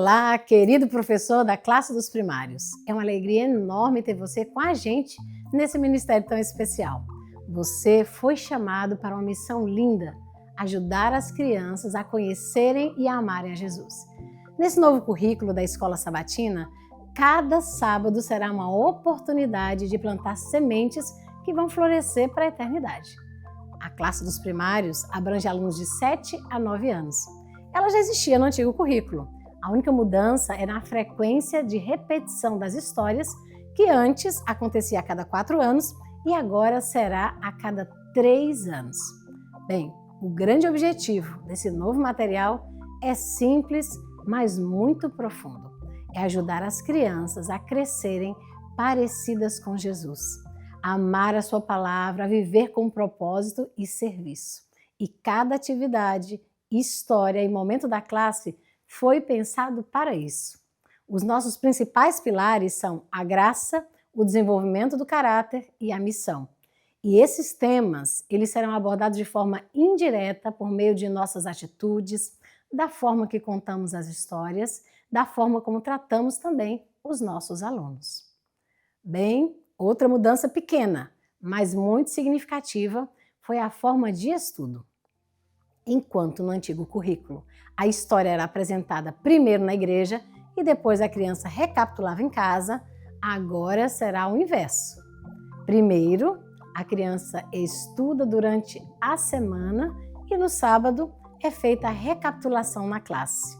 Olá, querido professor da classe dos primários. É uma alegria enorme ter você com a gente nesse ministério tão especial. Você foi chamado para uma missão linda, ajudar as crianças a conhecerem e a amarem a Jesus. Nesse novo currículo da Escola Sabatina, cada sábado será uma oportunidade de plantar sementes que vão florescer para a eternidade. A classe dos primários abrange alunos de 7 a 9 anos. Ela já existia no antigo currículo. A única mudança é na frequência de repetição das histórias, que antes acontecia a cada 4 anos e agora será a cada 3 anos. Bem, o grande objetivo desse novo material é simples, mas muito profundo. É ajudar as crianças a crescerem parecidas com Jesus, a amar a sua palavra, a viver com propósito e serviço. E cada atividade, história e momento da classe foi pensado para isso. Os nossos principais pilares são a graça, o desenvolvimento do caráter e a missão. E esses temas, eles serão abordados de forma indireta por meio de nossas atitudes, da forma que contamos as histórias, da forma como tratamos também os nossos alunos. Bem, outra mudança pequena, mas muito significativa, foi a forma de estudo. Enquanto no antigo currículo a história era apresentada primeiro na igreja e depois a criança recapitulava em casa, agora será o inverso. Primeiro, a criança estuda durante a semana e no sábado é feita a recapitulação na classe.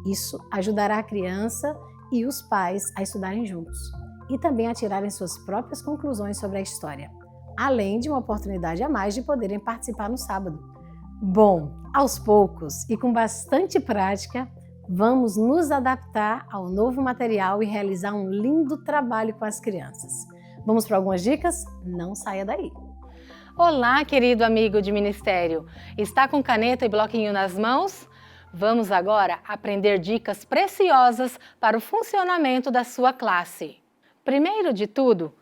Isso ajudará a criança e os pais a estudarem juntos e também a tirarem suas próprias conclusões sobre a história, além de uma oportunidade a mais de poderem participar no sábado. Bom, aos poucos e com bastante prática, vamos nos adaptar ao novo material e realizar um lindo trabalho com as crianças. Vamos para algumas dicas? Não saia daí! Olá, querido amigo de ministério! Está com caneta e bloquinho nas mãos? Vamos agora aprender dicas preciosas para o funcionamento da sua classe. Primeiro de tudo,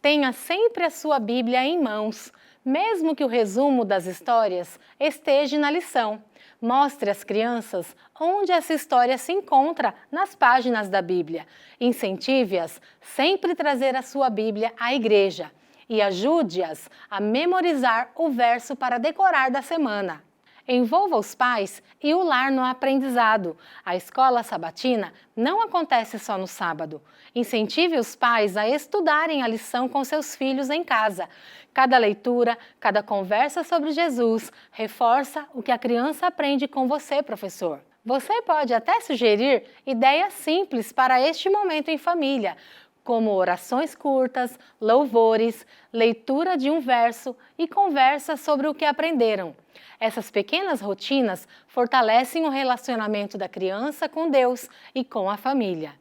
tenha sempre a sua Bíblia em mãos, mesmo que o resumo das histórias esteja na lição. Mostre às crianças onde essa história se encontra nas páginas da Bíblia. Incentive-as sempre a trazer a sua Bíblia à igreja e ajude-as a memorizar o verso para decorar da semana. Envolva os pais e o lar no aprendizado. A escola sabatina não acontece só no sábado. Incentive os pais a estudarem a lição com seus filhos em casa. Cada leitura, cada conversa sobre Jesus reforça o que a criança aprende com você, professor. Você pode até sugerir ideias simples para este momento em família, como orações curtas, louvores, leitura de um verso e conversa sobre o que aprenderam. Essas pequenas rotinas fortalecem o relacionamento da criança com Deus e com a família.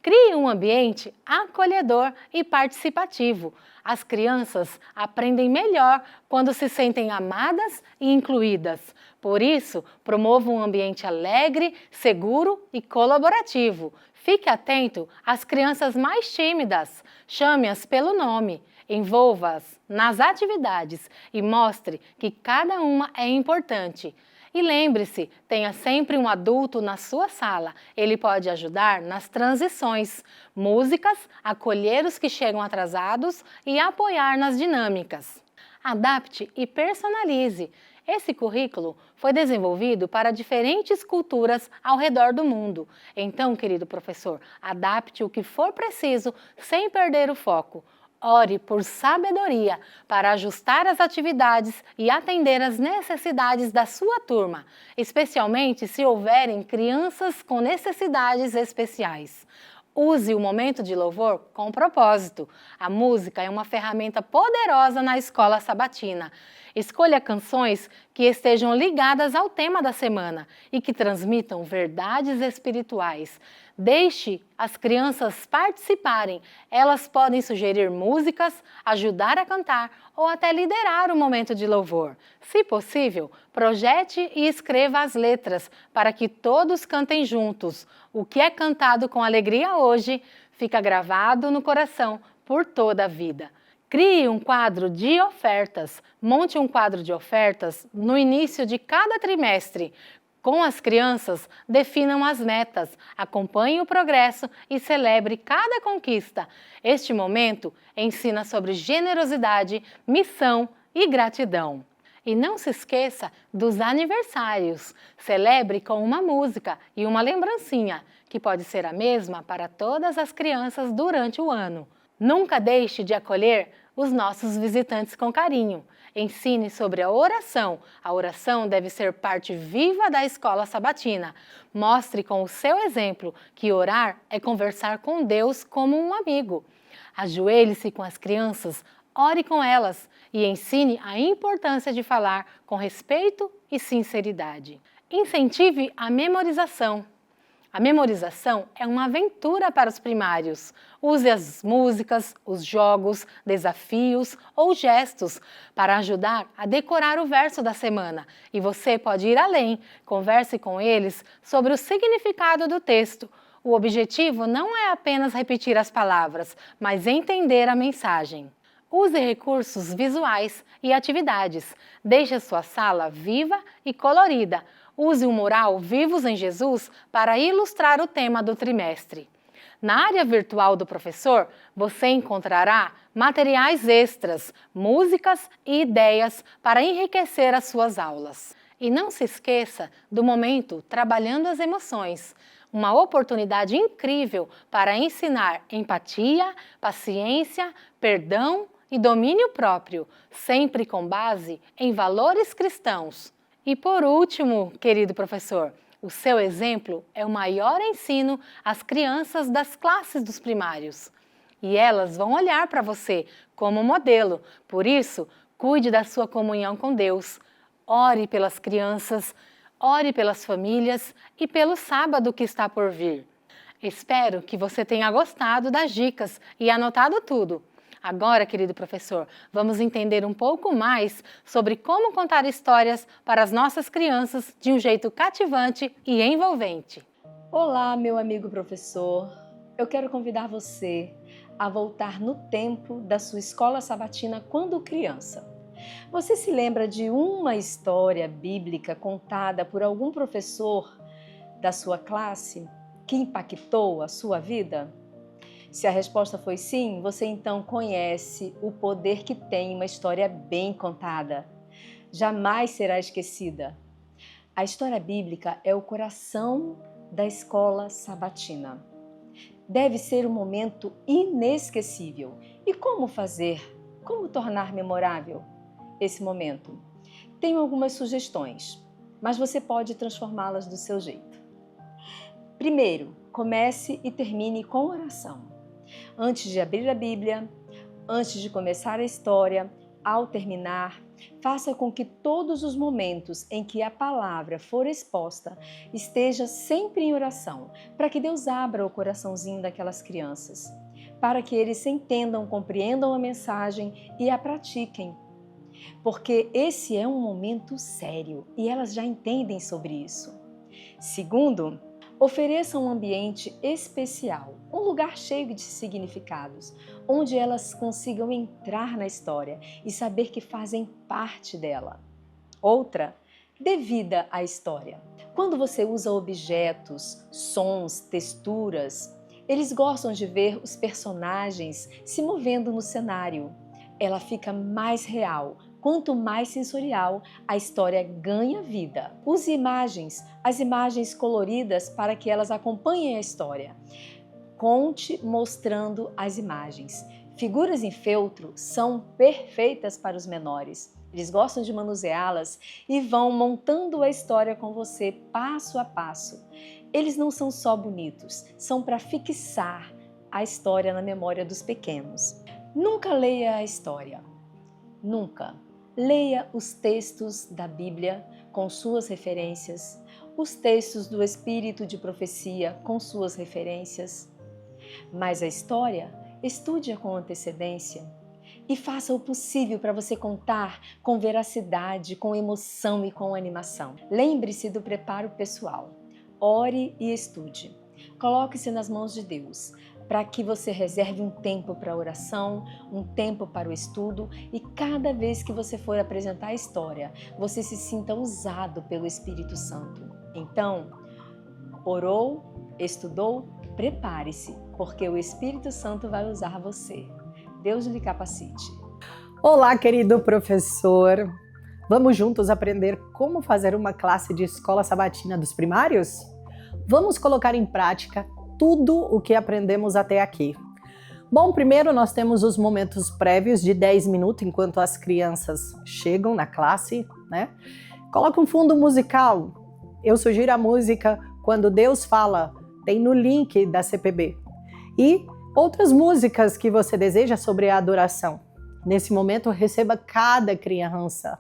Crie um ambiente acolhedor e participativo. As crianças aprendem melhor quando se sentem amadas e incluídas. Por isso, promova um ambiente alegre, seguro e colaborativo. Fique atento às crianças mais tímidas. Chame-as pelo nome. Envolva-as nas atividades e mostre que cada uma é importante. E lembre-se, tenha sempre um adulto na sua sala. Ele pode ajudar nas transições, músicas, acolher os que chegam atrasados e apoiar nas dinâmicas. Adapte e personalize. Esse currículo foi desenvolvido para diferentes culturas ao redor do mundo. Então, querido professor, adapte o que for preciso sem perder o foco. Ore por sabedoria para ajustar as atividades e atender às necessidades da sua turma, especialmente se houverem crianças com necessidades especiais. Use o momento de louvor com propósito. A música é uma ferramenta poderosa na escola sabatina. Escolha canções que estejam ligadas ao tema da semana e que transmitam verdades espirituais. Deixe as crianças participarem. Elas podem sugerir músicas, ajudar a cantar ou até liderar o momento de louvor. Se possível, projete e escreva as letras para que todos cantem juntos. O que é cantado com alegria hoje fica gravado no coração por toda a vida. Crie um quadro de ofertas. Monte um quadro de ofertas no início de cada trimestre. Com as crianças, definam as metas, acompanhe o progresso e celebre cada conquista. Este momento ensina sobre generosidade, missão e gratidão. E não se esqueça dos aniversários. Celebre com uma música e uma lembrancinha, que pode ser a mesma para todas as crianças durante o ano. Nunca deixe de acolher os nossos visitantes com carinho. Ensine sobre a oração. A oração deve ser parte viva da escola sabatina. Mostre com o seu exemplo que orar é conversar com Deus como um amigo. Ajoelhe-se com as crianças, ore com elas e ensine a importância de falar com respeito e sinceridade. Incentive a memorização. A memorização é uma aventura para os primários. Use as músicas, os jogos, desafios ou gestos para ajudar a decorar o verso da semana. E você pode ir além. Converse com eles sobre o significado do texto. O objetivo não é apenas repetir as palavras, mas entender a mensagem. Use recursos visuais e atividades. Deixe a sua sala viva e colorida. Use o mural Vivos em Jesus para ilustrar o tema do trimestre. Na área virtual do professor, você encontrará materiais extras, músicas e ideias para enriquecer as suas aulas. E não se esqueça do momento Trabalhando as Emoções, uma oportunidade incrível para ensinar empatia, paciência, perdão e domínio próprio, sempre com base em valores cristãos. E por último, querido professor, o seu exemplo é o maior ensino às crianças das classes dos primários. E elas vão olhar para você como modelo. Por isso, cuide da sua comunhão com Deus. Ore pelas crianças, ore pelas famílias e pelo sábado que está por vir. Espero que você tenha gostado das dicas e anotado tudo. Agora, querido professor, vamos entender um pouco mais sobre como contar histórias para as nossas crianças de um jeito cativante e envolvente. Olá, meu amigo professor. Eu quero convidar você a voltar no tempo da sua escola sabatina quando criança. Você se lembra de uma história bíblica contada por algum professor da sua classe que impactou a sua vida? Se a resposta foi sim, você então conhece o poder que tem uma história bem contada. Jamais será esquecida. A história bíblica é o coração da escola sabatina. Deve ser um momento inesquecível. E como fazer? Como tornar memorável esse momento? Tenho algumas sugestões, mas você pode transformá-las do seu jeito. Primeiro, comece e termine com oração. Antes de abrir a Bíblia, antes de começar a história, ao terminar, faça com que todos os momentos em que a palavra for exposta esteja sempre em oração, para que Deus abra o coraçãozinho daquelas crianças, para que eles entendam, compreendam a mensagem e a pratiquem. Porque esse é um momento sério e elas já entendem sobre isso. Segundo, ofereça um ambiente especial, um lugar cheio de significados, onde elas consigam entrar na história e saber que fazem parte dela. Outra, dê vida à história. Quando você usa objetos, sons, texturas, eles gostam de ver os personagens se movendo no cenário. Ela fica mais real. Quanto mais sensorial, a história ganha vida. Use imagens, as imagens coloridas para que elas acompanhem a história. Conte mostrando as imagens. Figuras em feltro são perfeitas para os menores. Eles gostam de manuseá-las e vão montando a história com você passo a passo. Eles não são só bonitos, são para fixar a história na memória dos pequenos. Nunca leia a história. Nunca. Leia os textos da Bíblia com suas referências, os textos do Espírito de Profecia com suas referências. Mas a história, estude-a com antecedência e faça o possível para você contar com veracidade, com emoção e com animação. Lembre-se do preparo pessoal. Ore e estude. Coloque-se nas mãos de Deus, para que você reserve um tempo para a oração, um tempo para o estudo e cada vez que você for apresentar a história, você se sinta usado pelo Espírito Santo. Então, orou, estudou, prepare-se, porque o Espírito Santo vai usar você. Deus lhe capacite. Olá, querido professor! Vamos juntos aprender como fazer uma classe de escola sabatina dos primários? Vamos colocar em prática tudo o que aprendemos até aqui. Bom, primeiro nós temos os momentos prévios de 10 minutos enquanto as crianças chegam na classe, né? Coloca um fundo musical. Eu sugiro a música Quando Deus Fala, tem no link da CPB. E outras músicas que você deseja sobre a adoração. Nesse momento, receba cada criança.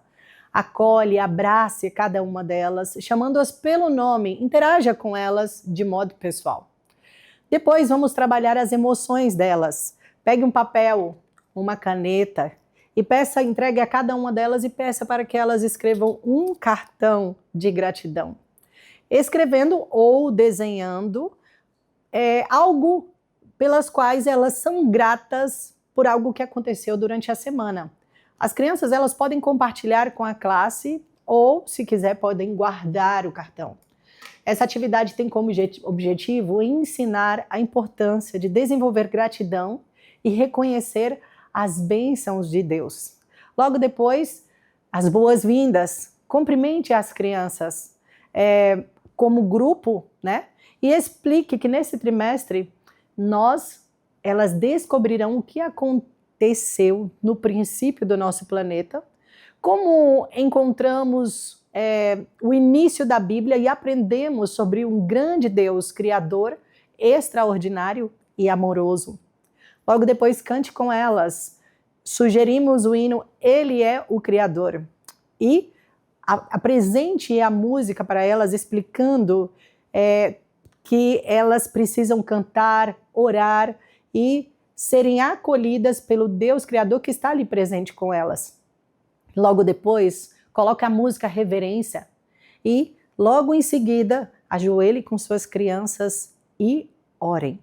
Acolhe, abrace cada uma delas, chamando-as pelo nome, interaja com elas de modo pessoal. Depois vamos trabalhar as emoções delas. Pegue um papel, uma caneta e entregue a cada uma delas e peça para que elas escrevam um cartão de gratidão. Escrevendo ou desenhando algo pelas quais elas são gratas por algo que aconteceu durante a semana. As crianças elas podem compartilhar com a classe ou, se quiser, podem guardar o cartão. Essa atividade tem como objetivo ensinar a importância de desenvolver gratidão e reconhecer as bênçãos de Deus. Logo depois, as boas-vindas. Cumprimente as crianças como grupo, né? E explique que nesse trimestre elas descobrirão o que aconteceu no princípio do nosso planeta, como encontramos o início da Bíblia e aprendemos sobre um grande Deus criador, extraordinário e amoroso. Logo depois, cante com elas. Sugerimos o hino Ele é o Criador. E apresente a música para elas, explicando que elas precisam cantar, orar e serem acolhidas pelo Deus Criador que está ali presente com elas. Logo depois, coloque a música Reverência e, logo em seguida, ajoelhe com suas crianças e orem.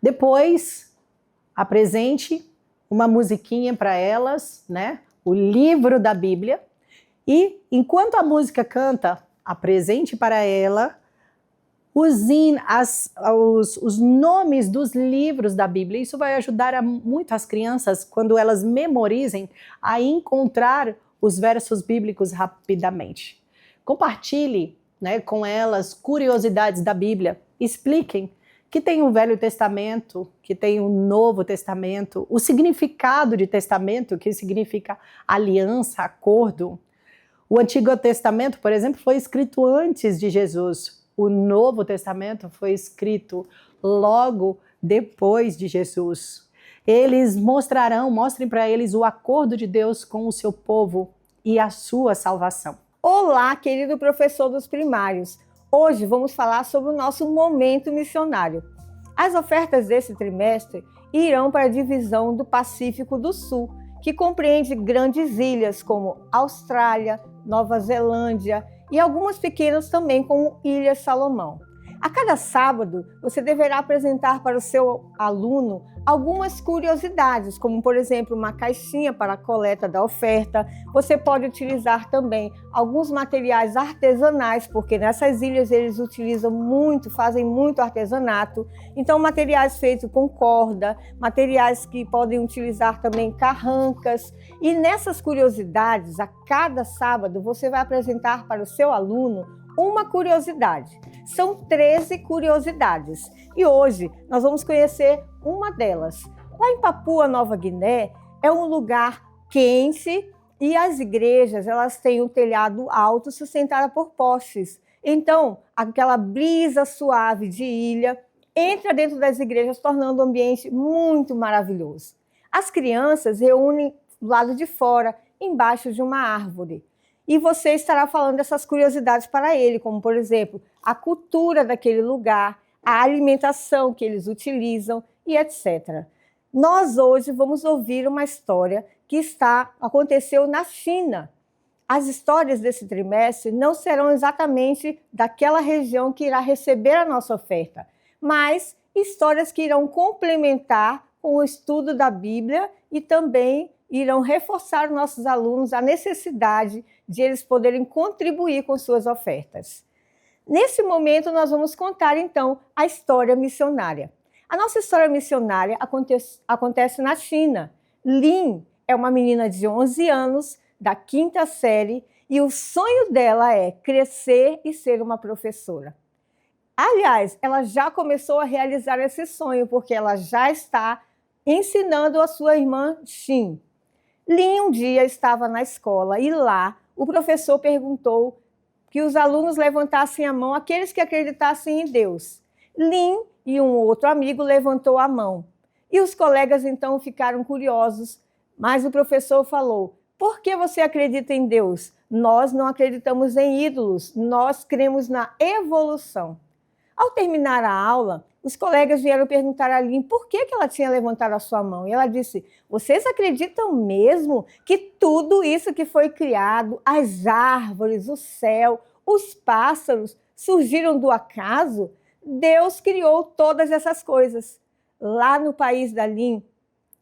Depois, apresente uma musiquinha para elas, né? O livro da Bíblia. E, enquanto a música canta, apresente para ela os nomes dos livros da Bíblia. Isso vai ajudar muito as crianças, quando elas memorizem, a encontrar os versos bíblicos rapidamente. Compartilhe, né, com elas curiosidades da Bíblia. Expliquem que tem o Velho Testamento, que tem o Novo Testamento, o significado de testamento, que significa aliança, acordo. O Antigo Testamento, por exemplo, foi escrito antes de Jesus. O Novo Testamento foi escrito logo depois de Jesus. Mostrem para eles o acordo de Deus com o seu povo e a sua salvação. Olá, querido professor dos primários. Hoje vamos falar sobre o nosso momento missionário. As ofertas desse trimestre irão para a divisão do Pacífico do Sul, que compreende grandes ilhas como Austrália, Nova Zelândia e algumas pequenas também, como Ilha Salomão. A cada sábado, você deverá apresentar para o seu aluno algumas curiosidades, como, por exemplo, uma caixinha para a coleta da oferta. Você pode utilizar também alguns materiais artesanais, porque nessas ilhas eles fazem muito artesanato. Então, materiais feitos com corda, materiais que podem utilizar também carrancas. E nessas curiosidades, a cada sábado, você vai apresentar para o seu aluno uma curiosidade. São 13 curiosidades e hoje nós vamos conhecer uma delas. Lá em Papua Nova Guiné é um lugar quente e as igrejas elas têm um telhado alto sustentado por postes. Então, aquela brisa suave de ilha entra dentro das igrejas, tornando o ambiente muito maravilhoso. As crianças reúnem do lado de fora, embaixo de uma árvore. E você estará falando dessas curiosidades para ele, como, por exemplo, a cultura daquele lugar, a alimentação que eles utilizam e etc. Nós hoje vamos ouvir uma história que aconteceu na China. As histórias desse trimestre não serão exatamente daquela região que irá receber a nossa oferta, mas histórias que irão complementar com o estudo da Bíblia e também irão reforçar nossos alunos a necessidade de eles poderem contribuir com suas ofertas. Nesse momento, nós vamos contar, então, a história missionária. A nossa história missionária acontece na China. Lin é uma menina de 11 anos, da 5ª série, e o sonho dela é crescer e ser uma professora. Aliás, ela já começou a realizar esse sonho, porque ela já está ensinando a sua irmã Xin. Lin um dia estava na escola e lá o professor perguntou que os alunos levantassem a mão, aqueles que acreditassem em Deus. Lin e um outro amigo levantou a mão. E os colegas então ficaram curiosos, mas o professor falou: por que você acredita em Deus? Nós não acreditamos em ídolos, nós cremos na evolução. Ao terminar a aula, os colegas vieram perguntar a Lin por que ela tinha levantado a sua mão. E ela disse: vocês acreditam mesmo que tudo isso que foi criado, as árvores, o céu, os pássaros, surgiram do acaso? Deus criou todas essas coisas. Lá no país da Lin,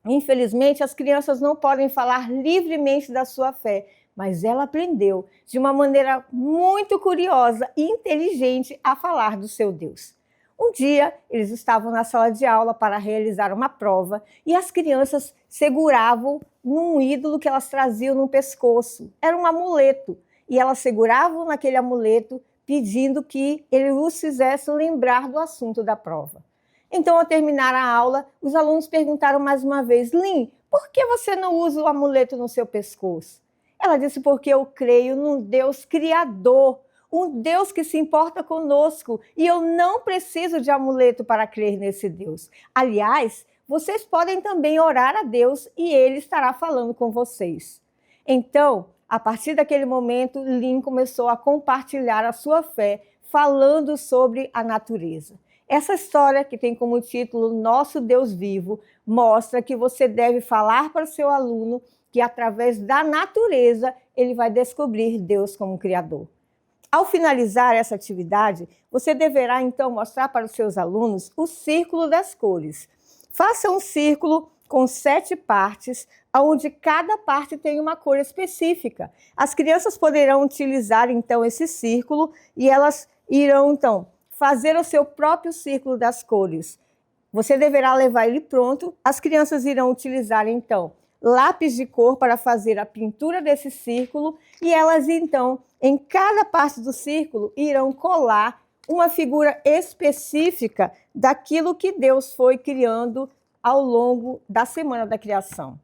infelizmente, as crianças não podem falar livremente da sua fé, mas ela aprendeu de uma maneira muito curiosa e inteligente a falar do seu Deus. Um dia, eles estavam na sala de aula para realizar uma prova e as crianças seguravam num ídolo que elas traziam no pescoço. Era um amuleto. E elas seguravam naquele amuleto pedindo que ele os fizesse lembrar do assunto da prova. Então, ao terminar a aula, os alunos perguntaram mais uma vez: Lin, por que você não usa o amuleto no seu pescoço? Ela disse: porque eu creio num Deus criador, um Deus que se importa conosco, e eu não preciso de amuleto para crer nesse Deus. Aliás, vocês podem também orar a Deus e Ele estará falando com vocês. Então, a partir daquele momento, Lin começou a compartilhar a sua fé, falando sobre a natureza. Essa história, que tem como título Nosso Deus Vivo, mostra que você deve falar para o seu aluno que através da natureza ele vai descobrir Deus como Criador. Ao finalizar essa atividade, você deverá então mostrar para os seus alunos o círculo das cores. Faça um círculo com 7 partes, onde cada parte tem uma cor específica. As crianças poderão utilizar então esse círculo e elas irão então fazer o seu próprio círculo das cores. Você deverá levar ele pronto. As crianças irão utilizar então lápis de cor para fazer a pintura desse círculo e elas então, em cada parte do círculo, irão colar uma figura específica daquilo que Deus foi criando ao longo da Semana da Criação.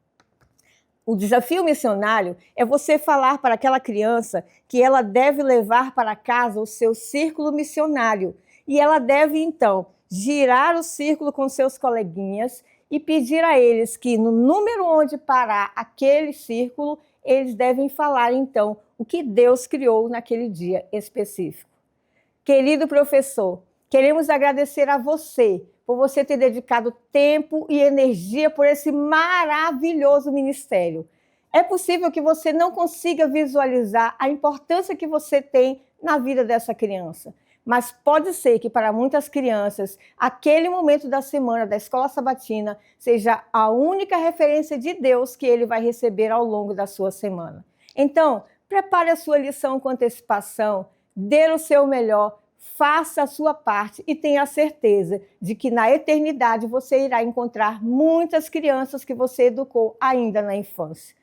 O desafio missionário é você falar para aquela criança que ela deve levar para casa o seu círculo missionário e ela deve então girar o círculo com seus coleguinhas e pedir a eles que no número onde parar aquele círculo, eles devem falar então o que Deus criou naquele dia específico. Querido professor, queremos agradecer a você por você ter dedicado tempo e energia por esse maravilhoso ministério. É possível que você não consiga visualizar a importância que você tem na vida dessa criança, mas pode ser que para muitas crianças, aquele momento da semana da escola sabatina seja a única referência de Deus que ele vai receber ao longo da sua semana. Então, prepare a sua lição com antecipação, dê o seu melhor, faça a sua parte e tenha certeza de que na eternidade você irá encontrar muitas crianças que você educou ainda na infância.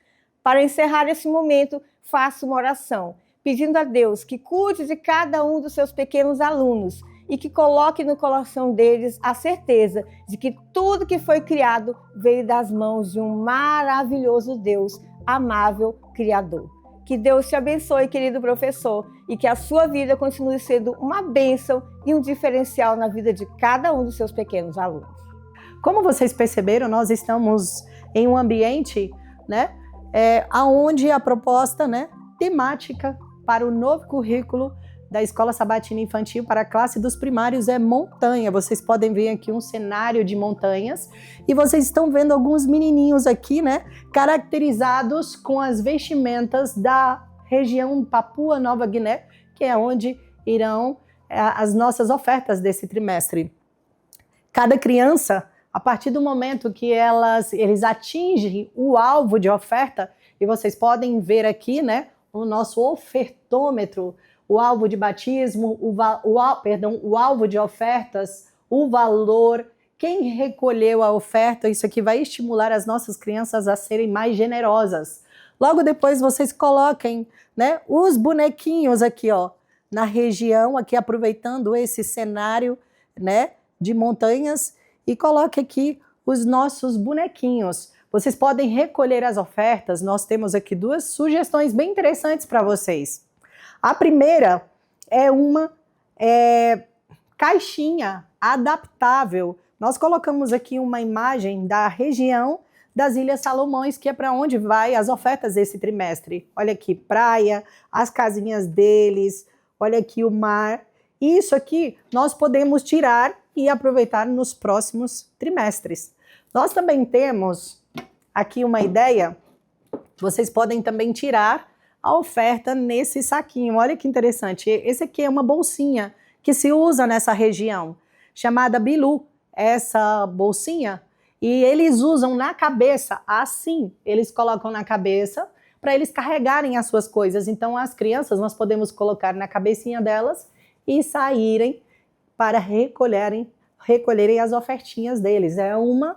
Para encerrar esse momento, faça uma oração, pedindo a Deus que cuide de cada um dos seus pequenos alunos e que coloque no coração deles a certeza de que tudo que foi criado veio das mãos de um maravilhoso Deus, amável Criador. Que Deus te abençoe, querido professor, e que a sua vida continue sendo uma bênção e um diferencial na vida de cada um dos seus pequenos alunos. Como vocês perceberam, nós estamos em um ambiente, onde a proposta, temática para o novo currículo da Escola Sabatina Infantil para a classe dos primários é montanha. Vocês podem ver aqui um cenário de montanhas e vocês estão vendo alguns menininhos aqui, caracterizados com as vestimentas da região Papua Nova Guiné, que é onde irão as nossas ofertas desse trimestre. Cada criança, a partir do momento que eles atingem o alvo de oferta, e vocês podem ver aqui, o nosso ofertômetro, o alvo de batismo, o alvo de ofertas, o valor, quem recolheu a oferta. Isso aqui vai estimular as nossas crianças a serem mais generosas. Logo depois vocês coloquem, né, os bonequinhos aqui, ó, na região, aqui aproveitando esse cenário, né, de montanhas, e coloque aqui os nossos bonequinhos. Vocês podem recolher as ofertas. Nós temos aqui duas sugestões bem interessantes para vocês. A primeira é uma caixinha adaptável. Nós colocamos aqui uma imagem da região das Ilhas Salomões, que é para onde vai as ofertas desse trimestre. Olha aqui, praia, as casinhas deles, olha aqui o mar. Isso aqui nós podemos tirar e aproveitar nos próximos trimestres. Nós também temos aqui uma ideia, vocês podem também tirar a oferta nesse saquinho. Olha que interessante, esse aqui é uma bolsinha que se usa nessa região, chamada Bilu, essa bolsinha, e eles usam na cabeça, assim, eles colocam na cabeça para eles carregarem as suas coisas. Então as crianças nós podemos colocar na cabecinha delas e saírem para recolherem as ofertinhas deles. É uma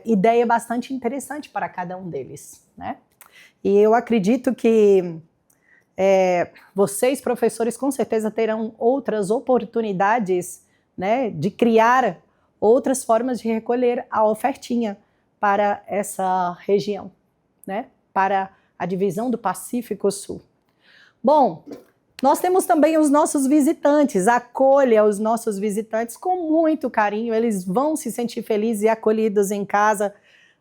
ideia bastante interessante para cada um deles, né? E eu acredito que vocês, professores, com certeza terão outras oportunidades, né, de criar outras formas de recolher a ofertinha para essa região, né, para a divisão do Pacífico Sul. Bom, nós temos também os nossos visitantes. Acolha os nossos visitantes com muito carinho. Eles vão se sentir felizes e acolhidos em casa,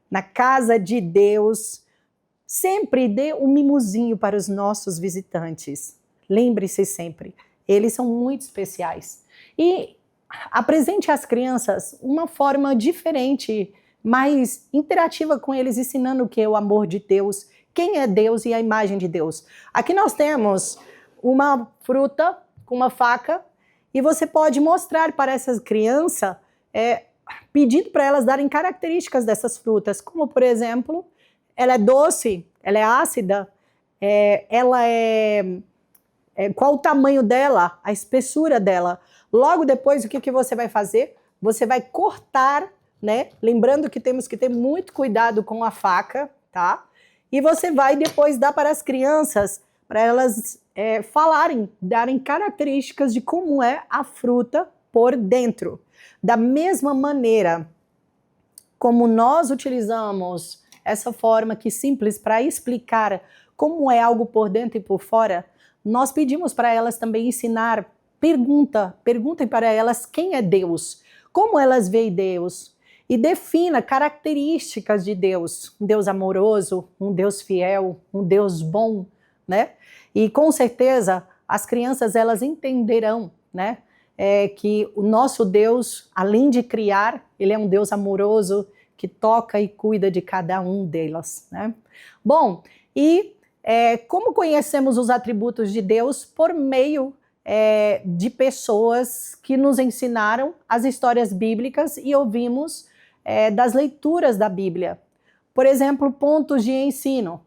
na casa de Deus. Sempre dê um mimozinho para os nossos visitantes. Lembre-se sempre, eles são muito especiais. E apresente às crianças uma forma diferente, mais interativa com eles, ensinando o que é o amor de Deus, quem é Deus e a imagem de Deus. Aqui nós temos uma fruta com uma faca e você pode mostrar para essas crianças, pedindo para elas darem características dessas frutas, como por exemplo, ela é doce, ela é ácida, qual o tamanho dela, a espessura dela. Logo depois, o que você vai fazer? Você vai cortar, né? Lembrando que temos que ter muito cuidado com a faca, tá? E você vai depois dar para as crianças, para elas falarem, darem características de como é a fruta por dentro. Da mesma maneira como nós utilizamos essa forma aqui simples para explicar como é algo por dentro e por fora, nós pedimos para elas também ensinar, perguntem para elas quem é Deus, como elas veem Deus, e defina características de Deus, um Deus amoroso, um Deus fiel, um Deus bom, né? E com certeza as crianças elas entenderão, né, que o nosso Deus, além de criar, ele é um Deus amoroso que toca e cuida de cada um delas, né? Bom, e como conhecemos os atributos de Deus? Por meio de pessoas que nos ensinaram as histórias bíblicas e ouvimos das leituras da Bíblia. Por exemplo, pontos de ensino.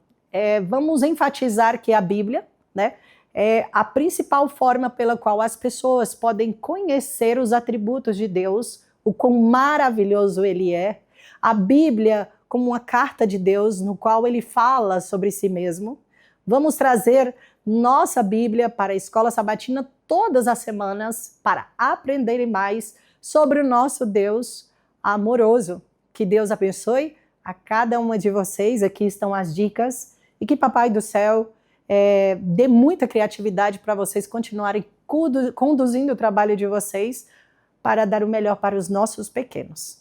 Vamos enfatizar que a Bíblia, né, é a principal forma pela qual as pessoas podem conhecer os atributos de Deus, o quão maravilhoso ele é. A Bíblia como uma carta de Deus, no qual ele fala sobre si mesmo. Vamos trazer nossa Bíblia para a Escola Sabatina todas as semanas para aprenderem mais sobre o nosso Deus amoroso. Que Deus abençoe a cada uma de vocês. Aqui estão as dicas e que Papai do Céu dê muita criatividade para vocês continuarem conduzindo o trabalho de vocês para dar o melhor para os nossos pequenos.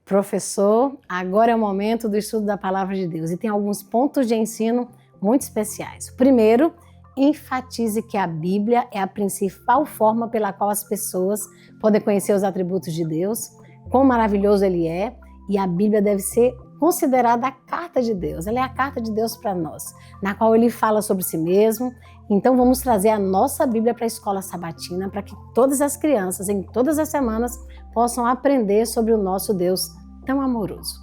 Professor, agora é o momento do estudo da Palavra de Deus e tem alguns pontos de ensino muito especiais. O primeiro, enfatize que a Bíblia é a principal forma pela qual as pessoas podem conhecer os atributos de Deus, quão maravilhoso ele é, e a Bíblia deve ser considerada a carta de Deus. Ela é a carta de Deus para nós, na qual ele fala sobre si mesmo. Então vamos trazer a nossa Bíblia para a Escola Sabatina para que todas as crianças, em todas as semanas, possam aprender sobre o nosso Deus tão amoroso.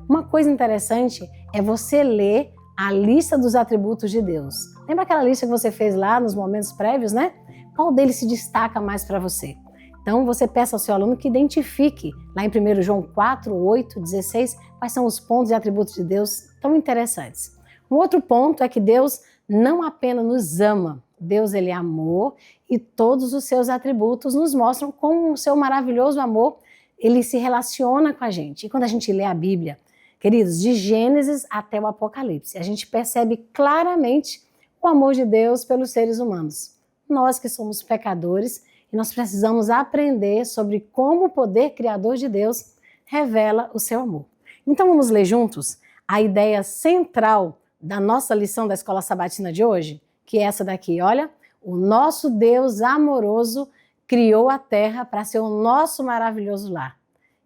Uma coisa interessante é você ler a lista dos atributos de Deus. Lembra aquela lista que você fez lá nos momentos prévios, né? Qual deles se destaca mais para você? Então, você peça ao seu aluno que identifique, lá em 1 João 4, 8, 16, quais são os pontos e atributos de Deus tão interessantes. Um outro ponto é que Deus não apenas nos ama, Deus ele é amor e todos os seus atributos nos mostram como o seu maravilhoso amor ele se relaciona com a gente. E quando a gente lê a Bíblia, queridos, de Gênesis até o Apocalipse, a gente percebe claramente o amor de Deus pelos seres humanos. Nós que somos pecadores, e nós precisamos aprender sobre como o poder criador de Deus revela o seu amor. Então vamos ler juntos a ideia central da nossa lição da Escola Sabatina de hoje, que é essa daqui, olha. O nosso Deus amoroso criou a terra para ser o nosso maravilhoso lar.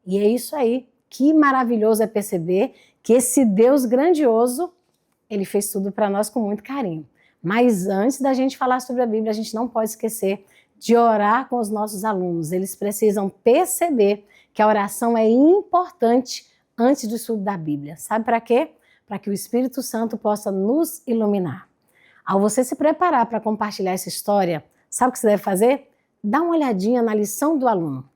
E é isso aí, que maravilhoso é perceber que esse Deus grandioso, ele fez tudo para nós com muito carinho. Mas antes da gente falar sobre a Bíblia, a gente não pode esquecer de orar com os nossos alunos. Eles precisam perceber que a oração é importante antes do estudo da Bíblia. Sabe para quê? Para que o Espírito Santo possa nos iluminar. Ao você se preparar para compartilhar essa história, sabe o que você deve fazer? Dá uma olhadinha na lição do aluno,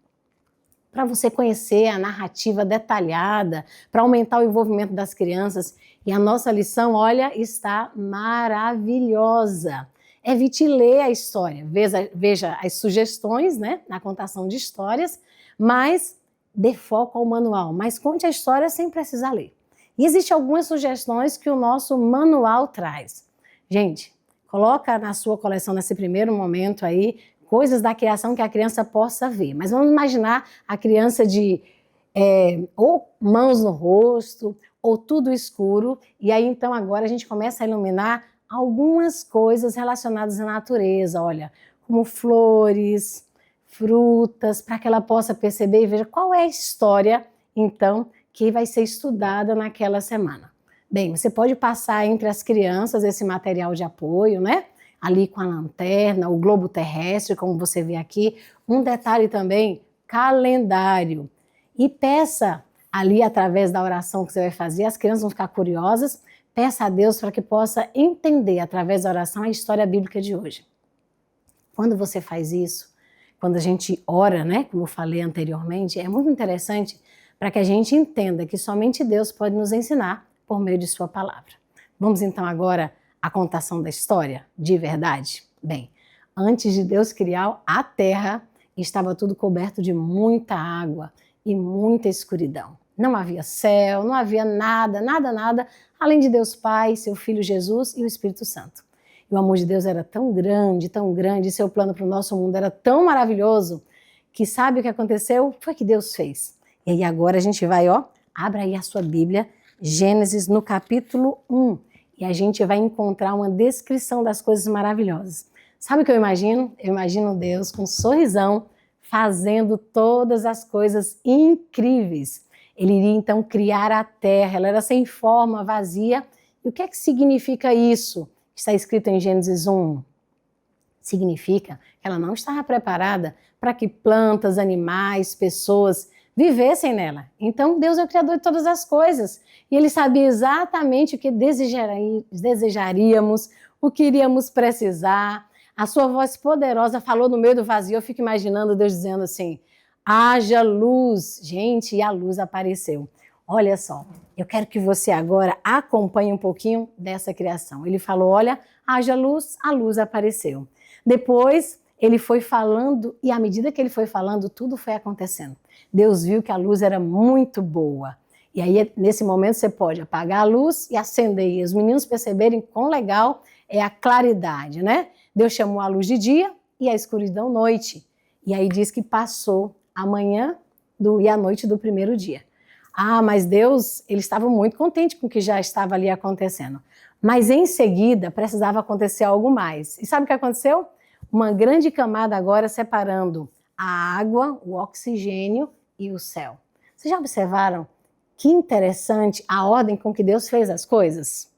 para você conhecer a narrativa detalhada, para aumentar o envolvimento das crianças. E a nossa lição, olha, está maravilhosa. Evite ler a história, veja as sugestões, né, na contação de histórias, mas dê foco ao manual, mas conte a história sem precisar ler. E existem algumas sugestões que o nosso manual traz. Gente, coloca na sua coleção, nesse primeiro momento aí, coisas da criação que a criança possa ver. Mas vamos imaginar a criança de ou mãos no rosto, ou tudo escuro, e aí então agora a gente começa a iluminar algumas coisas relacionadas à natureza, olha, como flores, frutas, para que ela possa perceber e veja qual é a história, então, que vai ser estudada naquela semana. Bem, você pode passar entre as crianças esse material de apoio, né? Ali com a lanterna, o globo terrestre, como você vê aqui. Um detalhe também, calendário. E peça ali, através da oração que você vai fazer, as crianças vão ficar curiosas, peça a Deus para que possa entender, através da oração, a história bíblica de hoje. Quando você faz isso, quando a gente ora, né, como eu falei anteriormente, é muito interessante para que a gente entenda que somente Deus pode nos ensinar por meio de sua palavra. Vamos então agora à contação da história, de verdade? Bem, antes de Deus criar a terra, estava tudo coberto de muita água e muita escuridão. Não havia céu, não havia nada, além de Deus Pai, seu Filho Jesus e o Espírito Santo. E o amor de Deus era tão grande, e seu plano para o nosso mundo era tão maravilhoso, que sabe o que aconteceu? Foi que Deus fez. E aí agora a gente vai, abra aí a sua Bíblia, Gênesis no capítulo 1, e a gente vai encontrar uma descrição das coisas maravilhosas. Sabe o que eu imagino? Eu imagino Deus com um sorrisão, fazendo todas as coisas incríveis. Ele iria então criar a terra, ela era sem forma, vazia. E o que é que significa isso? Está escrito em Gênesis 1. Significa que ela não estava preparada para que plantas, animais, pessoas vivessem nela. Então Deus é o criador de todas as coisas. E Ele sabia exatamente o que desejaríamos, o que iríamos precisar. A sua voz poderosa falou no meio do vazio. Eu fico imaginando Deus dizendo assim, haja luz. Gente, e a luz apareceu. Olha só, eu quero que você agora acompanhe um pouquinho dessa criação. Ele falou, olha, haja luz, a luz apareceu. Depois, ele foi falando e à medida que ele foi falando, tudo foi acontecendo. Deus viu que a luz era muito boa. E aí, nesse momento, você pode apagar a luz e acender. E os meninos perceberem quão legal é a claridade, né? Deus chamou a luz de dia e a escuridão noite. E aí diz que passou a manhã e a noite do primeiro dia. Ah, mas Deus, ele estava muito contente com o que já estava ali acontecendo. Mas em seguida precisava acontecer algo mais. E sabe o que aconteceu? Uma grande camada agora separando a água, o oxigênio e o céu. Vocês já observaram que interessante a ordem com que Deus fez as coisas?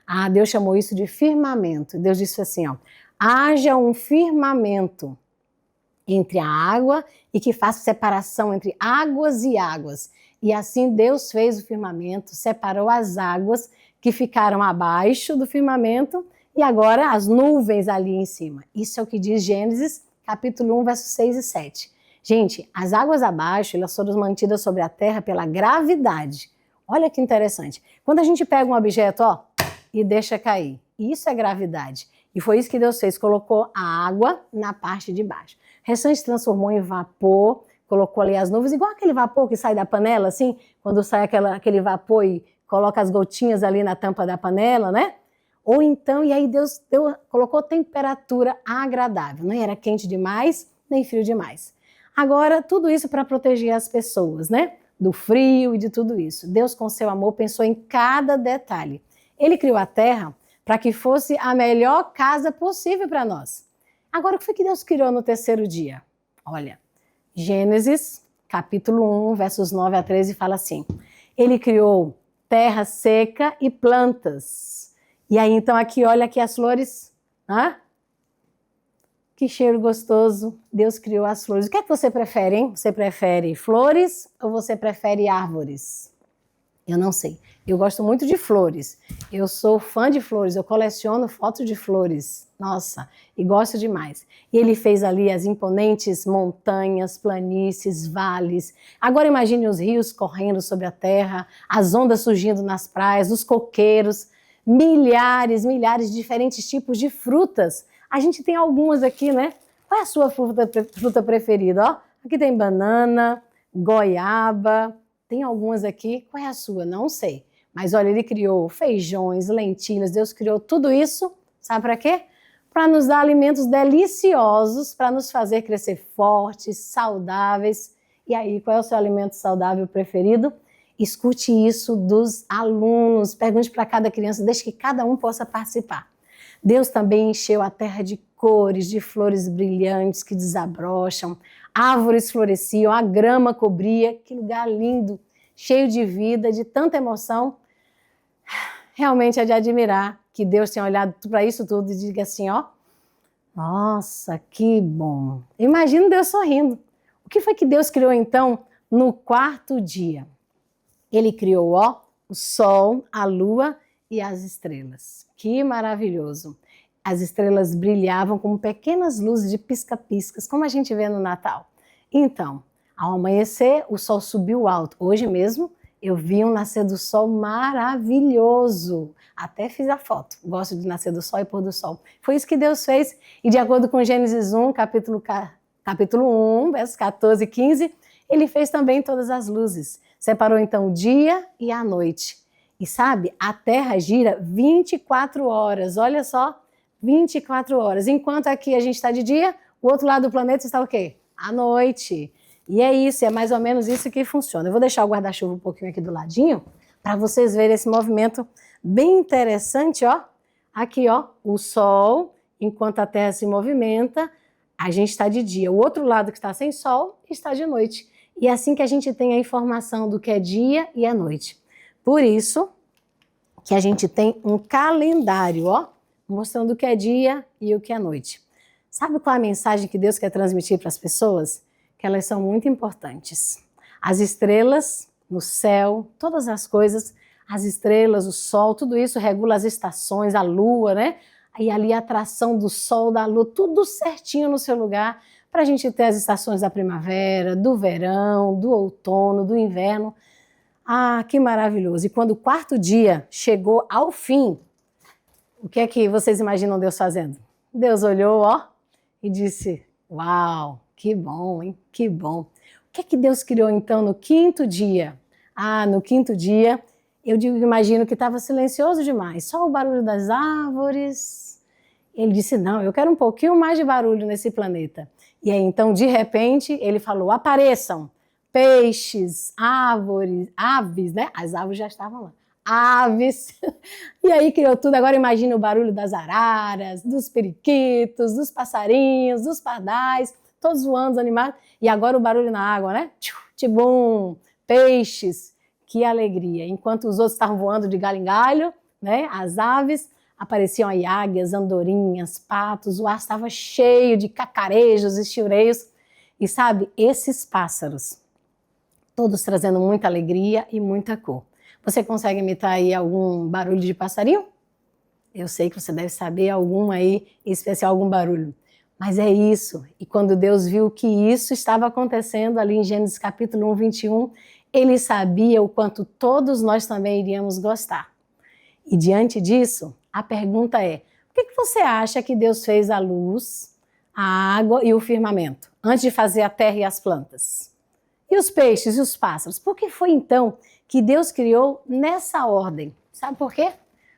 Ah, Deus chamou isso de firmamento. Deus disse assim, haja um firmamento entre a água e que faça separação entre águas e águas. E assim Deus fez o firmamento, separou as águas que ficaram abaixo do firmamento E agora as nuvens ali em cima. Isso é o que diz Gênesis, capítulo 1, versos 6 e 7. Gente, as águas abaixo, elas foram mantidas sobre a terra pela gravidade. Olha que interessante. Quando a gente pega um objeto, ó, e deixa cair, isso é gravidade. E foi isso que Deus fez, colocou a água na parte de baixo. O restante transformou em vapor, colocou ali as nuvens, igual aquele vapor que sai da panela, assim, quando sai aquele vapor e coloca as gotinhas ali na tampa da panela, né? Ou então, e aí Deus colocou temperatura agradável, não era quente demais, nem frio demais. Agora, tudo isso para proteger as pessoas, né? Do frio e de tudo isso. Deus, com seu amor, pensou em cada detalhe. Ele criou a terra para que fosse a melhor casa possível para nós. Agora, o que foi que Deus criou no terceiro dia? Olha, Gênesis, capítulo 1, versos 9 a 13, fala assim: Ele criou terra seca e plantas. E aí, então, aqui, olha aqui as flores. Que cheiro gostoso. Deus criou as flores. O que é que você prefere, hein? Você prefere flores ou você prefere árvores? Eu não sei. Eu gosto muito de flores. Eu sou fã de flores. Eu coleciono fotos de flores. Nossa, e gosto demais. E ele fez ali as imponentes montanhas, planícies, vales. Agora imagine os rios correndo sobre a terra, as ondas surgindo nas praias, os coqueiros, milhares de diferentes tipos de frutas. A gente tem algumas aqui, né? Qual é a sua fruta preferida? Ó, aqui tem banana, goiaba, tem algumas aqui. Qual é a sua? Não sei. Mas olha, ele criou feijões, lentilhas, Deus criou tudo isso, sabe para quê? Para nos dar alimentos deliciosos, para nos fazer crescer fortes, saudáveis. E aí, qual é o seu alimento saudável preferido? Escute isso dos alunos, pergunte para cada criança, deixe que cada um possa participar. Deus também encheu a terra de cores, de flores brilhantes que desabrocham, árvores floresciam, a grama cobria, que lugar lindo, cheio de vida, de tanta emoção. Realmente é de admirar que Deus tenha olhado para isso tudo e diga assim, ó, nossa, que bom. Imagina Deus sorrindo. O que foi que Deus criou então no quarto dia? Ele criou, ó, o sol, a lua e as estrelas. Que maravilhoso! As estrelas brilhavam como pequenas luzes de pisca-piscas, como a gente vê no Natal. Então, ao amanhecer, o sol subiu alto. Hoje mesmo, eu vi um nascer do sol maravilhoso. Até fiz a foto. Gosto de nascer do sol e pôr do sol. Foi isso que Deus fez. E de acordo com Gênesis 1, capítulo 1, versos 14 e 15, ele fez também todas as luzes. Separou então o dia e a noite. E sabe, a Terra gira 24 horas, olha só, 24 horas. Enquanto aqui a gente está de dia, o outro lado do planeta está o quê? À noite. E é isso, é mais ou menos isso que funciona. Eu vou deixar o guarda-chuva um pouquinho aqui do ladinho, para vocês verem esse movimento bem interessante, ó. Aqui, ó, o Sol, enquanto a Terra se movimenta, a gente está de dia. O outro lado que está sem Sol está de noite. E é assim que a gente tem a informação do que é dia e é noite. Por isso que a gente tem um calendário, ó, mostrando o que é dia e o que é noite. Sabe qual é a mensagem que Deus quer transmitir para as pessoas? Que elas são muito importantes. As estrelas no céu, todas as coisas, as estrelas, o sol, tudo isso regula as estações, a lua, né? E ali a atração do sol, da lua, tudo certinho no seu lugar, para a gente ter as estações da primavera, do verão, do outono, do inverno. Ah, que maravilhoso! E quando o quarto dia chegou ao fim, o que é que vocês imaginam Deus fazendo? Deus olhou, ó, e disse, uau, que bom, hein? Que bom. O que é que Deus criou então no quinto dia? Ah, no quinto dia, eu imagino que estava silencioso demais, só o barulho das árvores. Ele disse, não, eu quero um pouquinho mais de barulho nesse planeta. E aí, então, de repente, ele falou, apareçam peixes, árvores, aves, né? As aves já estavam lá. Aves. E aí criou tudo. Agora imagina o barulho das araras, dos periquitos, dos passarinhos, dos pardais, todos voando, animados. E agora o barulho na água, né? Tibum, peixes. Que alegria. Enquanto os outros estavam voando de galho em galho, né? As aves, apareciam aí águias, andorinhas, patos, o ar estava cheio de cacarejos e chiureios. E sabe, esses pássaros, todos trazendo muita alegria e muita cor. Você consegue imitar aí algum barulho de passarinho? Eu sei que você deve saber algum aí, em especial algum barulho. Mas é isso. E quando Deus viu que isso estava acontecendo ali em Gênesis capítulo 1, 21, ele sabia o quanto todos nós também iríamos gostar. E diante disso, a pergunta é: por que você acha que Deus fez a luz, a água e o firmamento, antes de fazer a terra e as plantas? E os peixes e os pássaros? Por que foi então que Deus criou nessa ordem? Sabe por quê?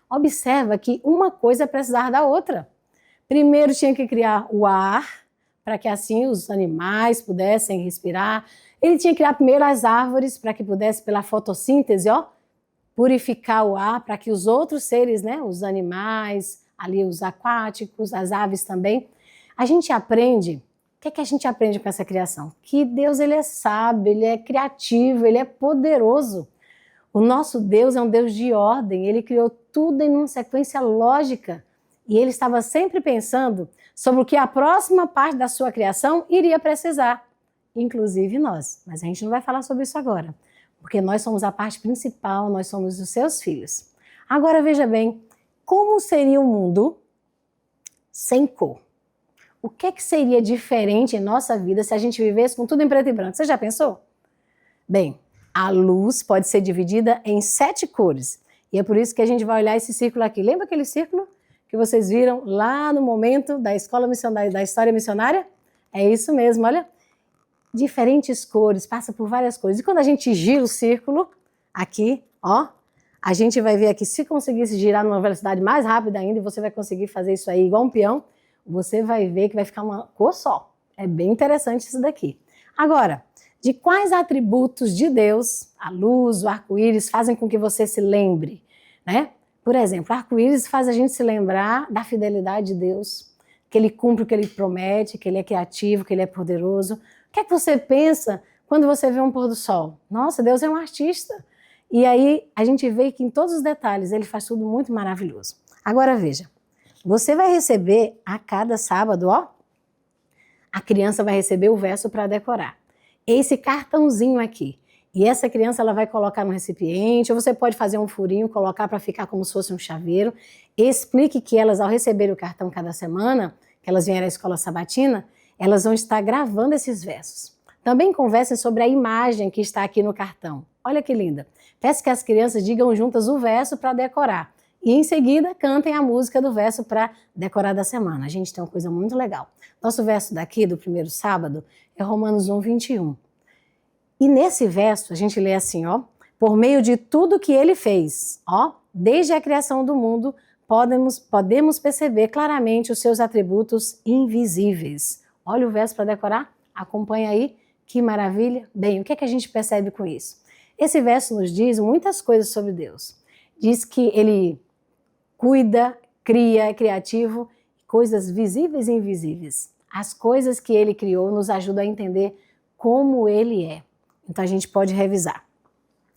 Observa que uma coisa precisava da outra. Primeiro tinha que criar o ar, para que assim os animais pudessem respirar. Ele tinha que criar primeiro as árvores, para que pudesse, pela fotossíntese, purificar o ar, para que os outros seres, né, os animais, ali os aquáticos, as aves também. A gente aprende, o que a gente aprende com essa criação? Que Deus, ele é sábio, ele é criativo, ele é poderoso. O nosso Deus é um Deus de ordem, ele criou tudo em uma sequência lógica. E ele estava sempre pensando sobre o que a próxima parte da sua criação iria precisar, inclusive nós. Mas a gente não vai falar sobre isso agora, porque nós somos a parte principal, nós somos os seus filhos. Agora veja bem, como seria o mundo sem cor? O que seria diferente em nossa vida se a gente vivesse com tudo em preto e branco? Você já pensou? Bem, a luz pode ser dividida em 7 cores. E é por isso que a gente vai olhar esse círculo aqui. Lembra aquele círculo que vocês viram lá no momento da escola missionária, da história missionária? É isso mesmo, olha. Diferentes cores, passa por várias cores. E quando a gente gira o círculo, aqui, a gente vai ver aqui, se conseguisse girar numa velocidade mais rápida ainda, e você vai conseguir fazer isso aí igual um peão, você vai ver que vai ficar uma cor só. É bem interessante isso daqui. Agora, de quais atributos de Deus, a luz, o arco-íris, fazem com que você se lembre, né? Por exemplo, o arco-íris faz a gente se lembrar da fidelidade de Deus, que ele cumpre o que ele promete, que ele é criativo, que ele é poderoso. O que é que você pensa quando você vê um pôr do sol? Nossa, Deus é um artista. E aí a gente vê que em todos os detalhes ele faz tudo muito maravilhoso. Agora veja, você vai receber a cada sábado, a criança vai receber o verso para decorar. Esse cartãozinho aqui. E essa criança ela vai colocar no recipiente, ou você pode fazer um furinho, colocar para ficar como se fosse um chaveiro. Explique que elas, ao receber o cartão cada semana, que elas vierem à escola sabatina, elas vão estar gravando esses versos. Também conversem sobre a imagem que está aqui no cartão. Olha que linda. Peço que as crianças digam juntas o verso para decorar. E em seguida cantem a música do verso para decorar da semana. A gente tem uma coisa muito legal. Nosso verso daqui, do primeiro sábado, é Romanos 1, 21. E nesse verso a gente lê assim, por meio de tudo que ele fez, desde a criação do mundo, podemos perceber claramente os seus atributos invisíveis. Olha o verso para decorar, acompanha aí, que maravilha. Bem, o que a gente percebe com isso? Esse verso nos diz muitas coisas sobre Deus. Diz que ele cuida, cria, é criativo, coisas visíveis e invisíveis. As coisas que ele criou nos ajudam a entender como ele é. Então a gente pode revisar.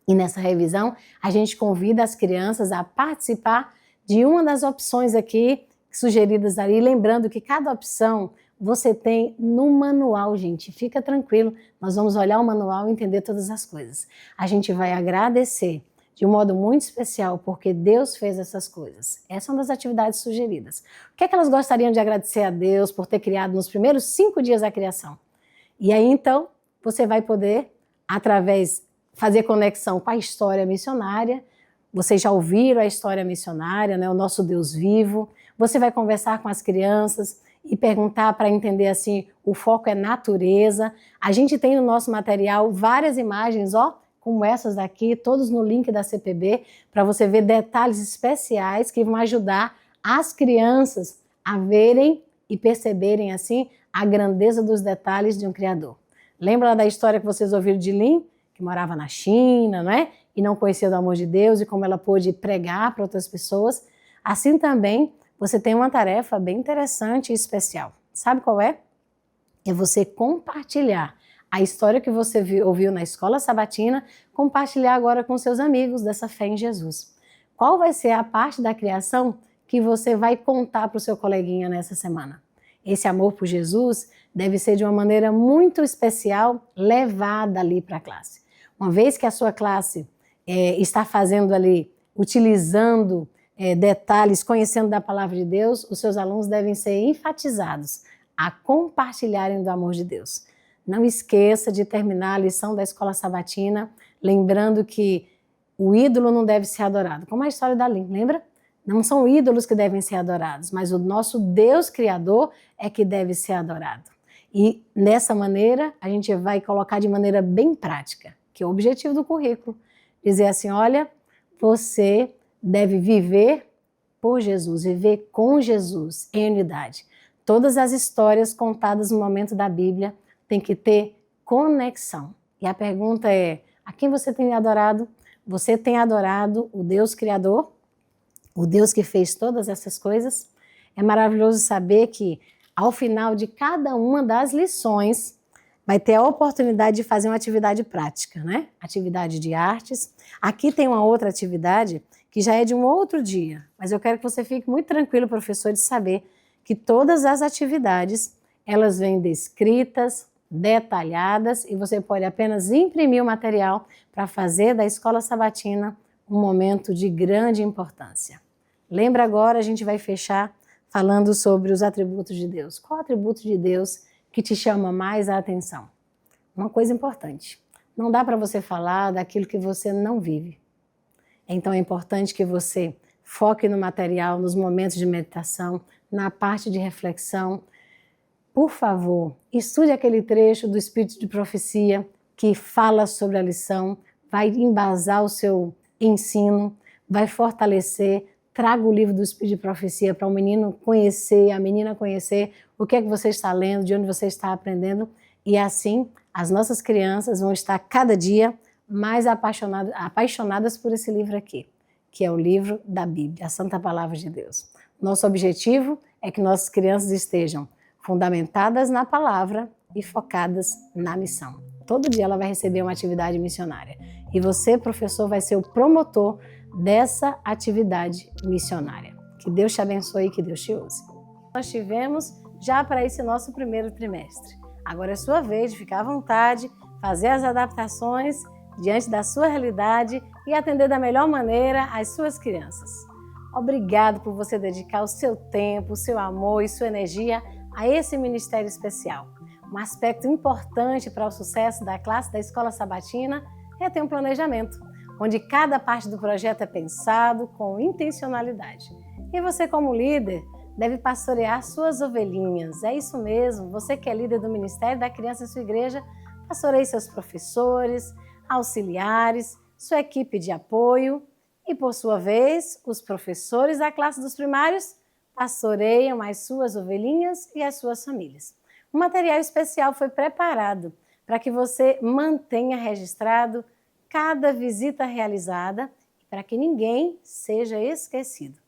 E nessa revisão, a gente convida as crianças a participar de uma das opções aqui sugeridas ali, lembrando que cada opção você tem no manual, gente. Fica tranquilo, nós vamos olhar o manual e entender todas as coisas. A gente vai agradecer de um modo muito especial, porque Deus fez essas coisas. Essa é uma das atividades sugeridas. O que é que elas gostariam de agradecer a Deus por ter criado nos primeiros 5 dias da criação? E aí, então, você vai poder, fazer conexão com a história missionária. Vocês já ouviram a história missionária, né? O nosso Deus vivo. Você vai conversar com as crianças e perguntar para entender assim, o foco é natureza. A gente tem no nosso material várias imagens, como essas daqui, todos no link da CPB, para você ver detalhes especiais que vão ajudar as crianças a verem e perceberem assim a grandeza dos detalhes de um Criador. Lembra da história que vocês ouviram de Lin, que morava na China, não é? E não conhecia do amor de Deus e como ela pôde pregar para outras pessoas? Assim também, você tem uma tarefa bem interessante e especial. Sabe qual é? É você compartilhar a história que você ouviu na escola sabatina, compartilhar agora com seus amigos dessa fé em Jesus. Qual vai ser a parte da criação que você vai contar para o seu coleguinha nessa semana? Esse amor por Jesus deve ser de uma maneira muito especial, levada ali para a classe. Uma vez que a sua classe está fazendo ali, utilizando detalhes, conhecendo da palavra de Deus, os seus alunos devem ser enfatizados a compartilharem do amor de Deus. Não esqueça de terminar a lição da escola sabatina, lembrando que o ídolo não deve ser adorado. Como a história da Lin, lembra? Não são ídolos que devem ser adorados, mas o nosso Deus Criador é que deve ser adorado. E nessa maneira, a gente vai colocar de maneira bem prática, que é o objetivo do currículo. Dizer assim, olha, você deve viver por Jesus, viver com Jesus em unidade. Todas as histórias contadas no momento da Bíblia têm que ter conexão. E a pergunta é, a quem você tem adorado? Você tem adorado o Deus Criador? O Deus que fez todas essas coisas? É maravilhoso saber que ao final de cada uma das lições vai ter a oportunidade de fazer uma atividade prática, né? Atividade de artes. Aqui tem uma outra atividade que já é de um outro dia, mas eu quero que você fique muito tranquilo, professor, de saber que todas as atividades, elas vêm descritas, detalhadas, e você pode apenas imprimir o material para fazer da escola sabatina um momento de grande importância. Lembra agora, a gente vai fechar falando sobre os atributos de Deus. Qual atributo de Deus que te chama mais a atenção? Uma coisa importante, não dá para você falar daquilo que você não vive. Então é importante que você foque no material, nos momentos de meditação, na parte de reflexão. Por favor, estude aquele trecho do Espírito de Profecia que fala sobre a lição, vai embasar o seu ensino, vai fortalecer. Traga o livro do Espírito de Profecia para o menino conhecer, a menina conhecer o que é que você está lendo, de onde você está aprendendo. E assim, as nossas crianças vão estar cada dia mais apaixonadas por esse livro aqui, que é o livro da Bíblia, a Santa Palavra de Deus. Nosso objetivo é que nossas crianças estejam fundamentadas na palavra e focadas na missão. Todo dia ela vai receber uma atividade missionária. E você, professor, vai ser o promotor dessa atividade missionária. Que Deus te abençoe e que Deus te use. Nós tivemos já para esse nosso primeiro trimestre. Agora é sua vez de ficar à vontade, fazer as adaptações diante da sua realidade e atender da melhor maneira as suas crianças. Obrigado por você dedicar o seu tempo, o seu amor e sua energia a esse ministério especial. Um aspecto importante para o sucesso da classe da Escola Sabatina é ter um planejamento, onde cada parte do projeto é pensado com intencionalidade. E você, como líder, deve pastorear suas ovelhinhas. É isso mesmo, você que é líder do Ministério da Criança em sua igreja, pastoreie seus professores, auxiliares, sua equipe de apoio e, por sua vez, os professores da classe dos primários pastoreiam as suas ovelhinhas e as suas famílias. Um material especial foi preparado para que você mantenha registrado cada visita realizada e para que ninguém seja esquecido,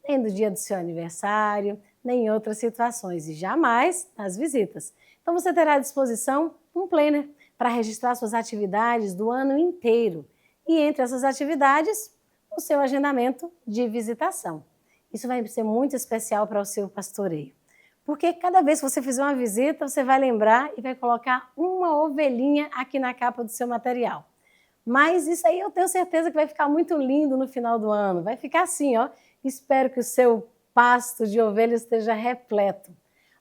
nem do dia do seu aniversário, nem em outras situações, e jamais nas visitas. Então você terá à disposição um planner para registrar suas atividades do ano inteiro e entre essas atividades, o seu agendamento de visitação. Isso vai ser muito especial para o seu pastoreio, porque cada vez que você fizer uma visita, você vai lembrar e vai colocar uma ovelhinha aqui na capa do seu material. Mas isso aí eu tenho certeza que vai ficar muito lindo no final do ano. Vai ficar assim, ó. Espero que o seu pasto de ovelhas esteja repleto.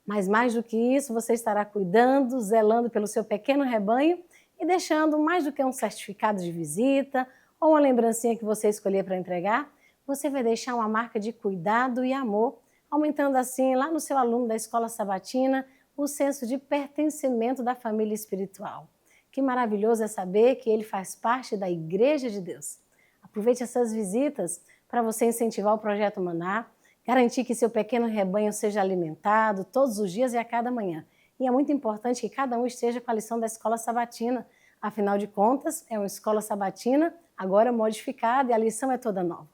Mas mais do que isso, você estará cuidando, zelando pelo seu pequeno rebanho e deixando mais do que um certificado de visita ou uma lembrancinha que você escolher para entregar, você vai deixar uma marca de cuidado e amor, aumentando assim lá no seu aluno da Escola Sabatina o senso de pertencimento da família espiritual. Que maravilhoso é saber que ele faz parte da Igreja de Deus. Aproveite essas visitas para você incentivar o Projeto Maná, garantir que seu pequeno rebanho seja alimentado todos os dias e a cada manhã. E é muito importante que cada um esteja com a lição da Escola Sabatina. Afinal de contas, é uma Escola Sabatina, agora modificada, e a lição é toda nova.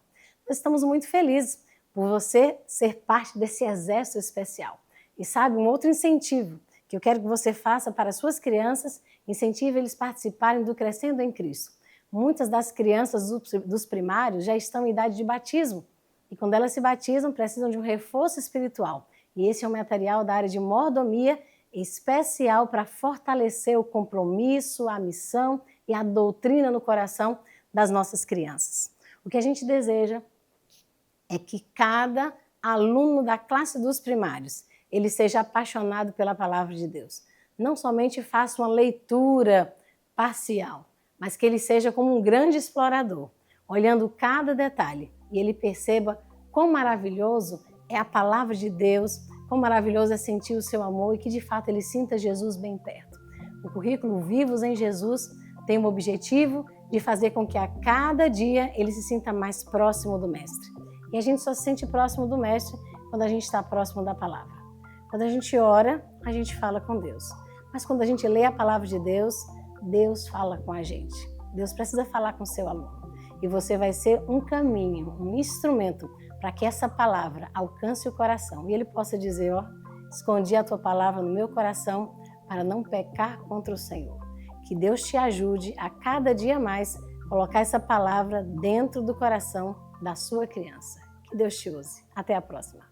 Nós estamos muito felizes por você ser parte desse exército especial. E sabe, um outro incentivo que eu quero que você faça para as suas crianças, incentive eles participarem do Crescendo em Cristo. Muitas das crianças dos primários já estão em idade de batismo e quando elas se batizam precisam de um reforço espiritual. E esse é um material da área de mordomia especial para fortalecer o compromisso, a missão e a doutrina no coração das nossas crianças. O que a gente deseja é que cada aluno da classe dos primários, ele seja apaixonado pela palavra de Deus. Não somente faça uma leitura parcial, mas que ele seja como um grande explorador, olhando cada detalhe e ele perceba quão maravilhoso é a palavra de Deus, quão maravilhoso é sentir o seu amor e que de fato ele sinta Jesus bem perto. O currículo Vivos em Jesus tem o objetivo de fazer com que a cada dia ele se sinta mais próximo do Mestre. E a gente só se sente próximo do Mestre quando a gente está próximo da palavra. Quando a gente ora, a gente fala com Deus. Mas quando a gente lê a palavra de Deus, Deus fala com a gente. Deus precisa falar com o seu aluno. E você vai ser um caminho, um instrumento para que essa palavra alcance o coração. E ele possa dizer, ó, escondi a tua palavra no meu coração para não pecar contra o Senhor. Que Deus te ajude a cada dia mais colocar essa palavra dentro do coração da sua criança. Que Deus te use. Até a próxima.